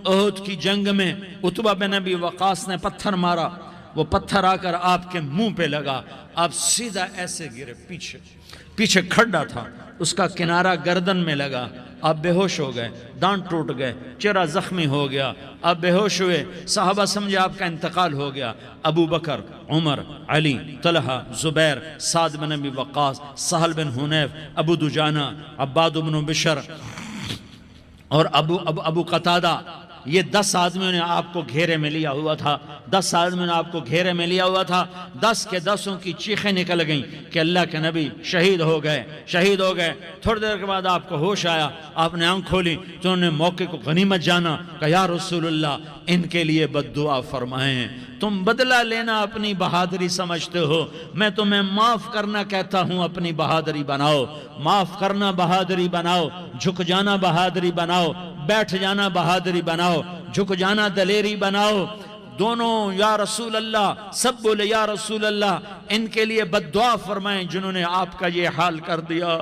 احد کی جنگ میں عتبہ بن ابی وقاص نے پتھر مارا، وہ پتھر آ کر آپ کے منہ پہ لگا، آپ سیدھا ایسے گرے، پیچھے کھڈا تھا، اس کا کنارہ گردن میں لگا، آپ بے ہوش ہو گئے، دانت ٹوٹ گئے، چہرہ زخمی ہو گیا، آپ بے ہوش ہوئے، صحابہ سمجھے آپ کا انتقال ہو گیا۔ ابو بکر، عمر، علی، طلحہ، زبیر، سعد بن ابی وقاص، سہل بن حنیف، ابو دجانہ، عباد بن بشر اور ابو قتادہ، یہ 10 آدمیوں نے آپ کو گھیرے میں لیا ہوا تھا، 10 آدمیوں نے آپ کو گھیرے میں لیا ہوا تھا، 10 کے 10 کی چیخیں نکل گئیں کہ اللہ کے نبی شہید ہو گئے۔ تھوڑی دیر کے بعد آپ کو ہوش آیا، آپ نے آنکھ کھولی تو انہوں نے موقع کو غنیمت جانا کہ یا رسول اللہ ان کے لیے بد دعا فرمائیں، تم بدلہ لینا اپنی بہادری سمجھتے ہو، میں تمہیں معاف کرنا کہتا ہوں، اپنی بہادری بناؤ، معاف کرنا بہادری بناؤ، جھک جانا بہادری بناؤ، بیٹھ جانا بہادری بناؤ، جھک جانا دلیری بناؤ۔ دونوں یا رسول اللہ، سب بولے یا رسول اللہ ان کے لیے بد دعا فرمائیں جنہوں نے آپ کا یہ حال کر دیا۔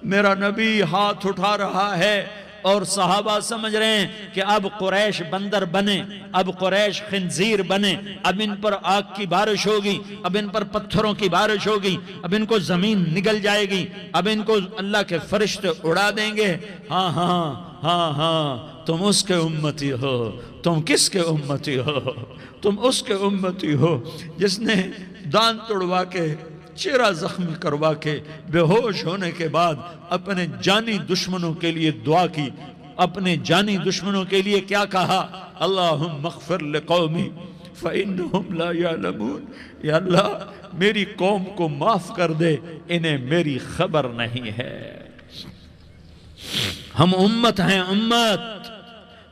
میرا نبی ہاتھ اٹھا رہا ہے اور صحابہ سمجھ رہے ہیں کہ اب قریش بندر بنے، اب قریش خنزیر بنے، اب ان پر آگ کی بارش ہوگی، اب ان پر پتھروں کی بارش ہوگی، اب ان کو زمین نگل جائے گی، اب ان کو اللہ کے فرشتے اڑا دیں گے۔ ہاں تم اس کے امتی ہو، تم کس کے امتی ہو؟ تم اس کے امتی ہو جس نے دانت توڑوا کے، چہرہ زخمی کروا کے، بے ہوش ہونے کے بعد اپنے جانی دشمنوں کے لیے دعا کی، اپنے جانی دشمنوں کے لیے کیا کہا؟ اللہم اغفر لقومی فإنہم لا یعلمون، یا اللہ میری قوم کو معاف کر دے، انہیں میری خبر نہیں ہے۔ ہم امت ہیں،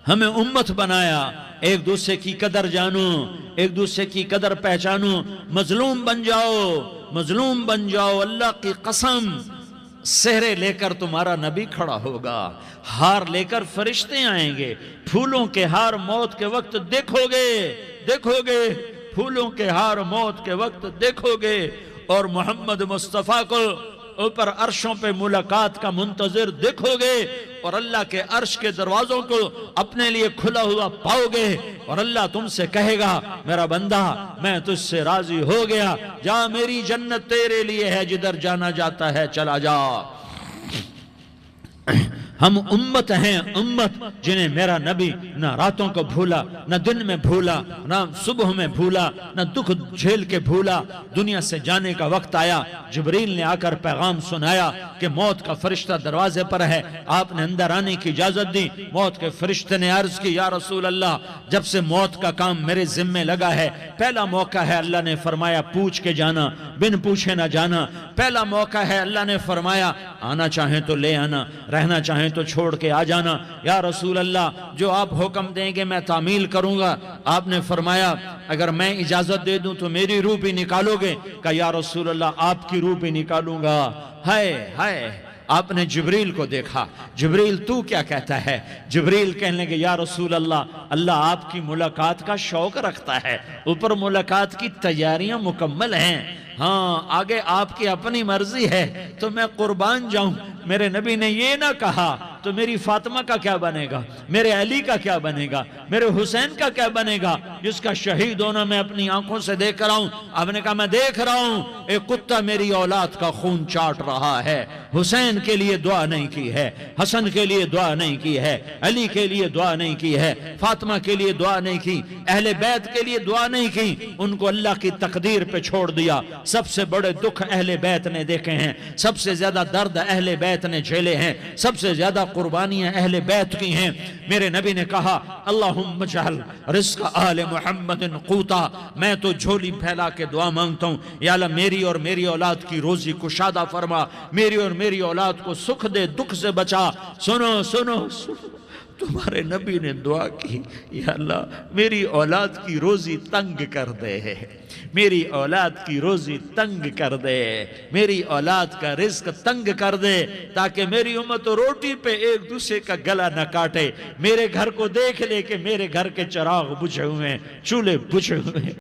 ہمیں امت بنایا، ایک دوسرے کی قدر جانو، ایک دوسرے کی قدر پہچانو، مظلوم بن جاؤ، اللہ کی قسم سہرے لے کر تمہارا نبی کھڑا ہوگا، ہار لے کر فرشتے آئیں گے، پھولوں کے ہار موت کے وقت دیکھو گے، پھولوں کے ہار موت کے وقت دیکھو گے، اور محمد مصطفیٰ کو اوپر عرشوں پہ ملاقات کا منتظر دیکھو گے، اور اللہ کے عرش کے دروازوں کو اپنے لیے کھلا ہوا پاؤ گے، اور اللہ تم سے کہے گا میرا بندہ میں تجھ سے راضی ہو گیا، جا میری جنت تیرے لیے ہے، جدھر جانا جاتا ہے چلا جا۔ ہم امت ہیں، امت جنہیں میرا نبی نہ راتوں کو بھولا، نہ دن میں بھولا، نہ صبح میں بھولا، نہ دکھ جھیل کے بھولا۔ دنیا سے جانے کا وقت آیا، جبریل نے آ کر پیغام سنایا کہ موت کا فرشتہ دروازے پر ہے، آپ نے اندر آنے کی اجازت دی۔ موت کے فرشتے نے عرض کی یا رسول اللہ جب سے موت کا کام میرے ذمہ لگا ہے، پہلا موقع ہے، اللہ نے فرمایا پوچھ کے جانا، بن پوچھے نہ جانا، پہلا موقع ہے، اللہ نے فرمایا آنا چاہیں تو لے آنا، رہنا چاہیں تو چھوڑ کے آ جانا، یا رسول اللہ جو آپ حکم دیں گے میں تعمیل کروں گا۔ آپ نے فرمایا اگر میں اجازت دے دوں تو میری روح بھی نکالو گے؟ کہ یا رسول اللہ آپ کی روح بھی نکالوں گا۔ ہائے آپ نے جبریل کو دیکھا، جبریل تو کیا کہتا ہے؟ جبریل کہنے لگے یا رسول اللہ آپ کی ملاقات کا شوق رکھتا ہے، اوپر ملاقات کی تیاریاں مکمل ہیں، ہاں آگے آپ کی اپنی مرضی ہے تو میں قربان جاؤں۔ میرے نبی نے یہ نہ کہا تو میری فاطمہ کا کیا بنے گا، میرے علی کا کیا بنے گا، میرے حسین کا کیا بنے گا جس کا شہید ہونا میں اپنی آنکھوں سے دیکھ رہا ہوں۔ آپ نے کہا میں دیکھ رہا ہوں ایک کتا میری اولاد کا خون چاٹ رہا ہے، حسین کے لیے دعا نہیں کی ہے، حسن کے لیے دعا نہیں کی ہے، علی کے لیے دعا نہیں کی ہے، فاطمہ کے لیے دعا نہیں کی، اہل بیت کے لیے دعا نہیں کی، ان کو اللہ کی تقدیر پہ چھوڑ دیا۔ سب سے بڑے دکھ اہل بیت نے دیکھے ہیں، سب سے زیادہ درد اہل بیت نے جھیلے ہیں، سب سے زیادہ قربانیاں اہل بیت کی ہیں۔ میرے نبی نے کہا اللہم اجعل رزق آل محمد قوتا، میں تو جھولی پھیلا کے دعا مانگتا ہوں یا اللہ میری اور میری اولاد کی روزی کشادہ فرما، میری اور میری اولاد کو سکھ دے، دکھ سے بچا۔ سنو تمہارے نبی نے دعا کی یا اللہ میری اولاد کی روزی تنگ کر دے، میری اولاد کی روزی تنگ کر دے، میری اولاد کا رزق تنگ کر دے تاکہ میری امت روٹی پہ ایک دوسرے کا گلا نہ کاٹے، میرے گھر کو دیکھ لے کہ میرے گھر کے چراغ بجھے ہوئے ہیں، چولہے بجھے ہوئے ہیں۔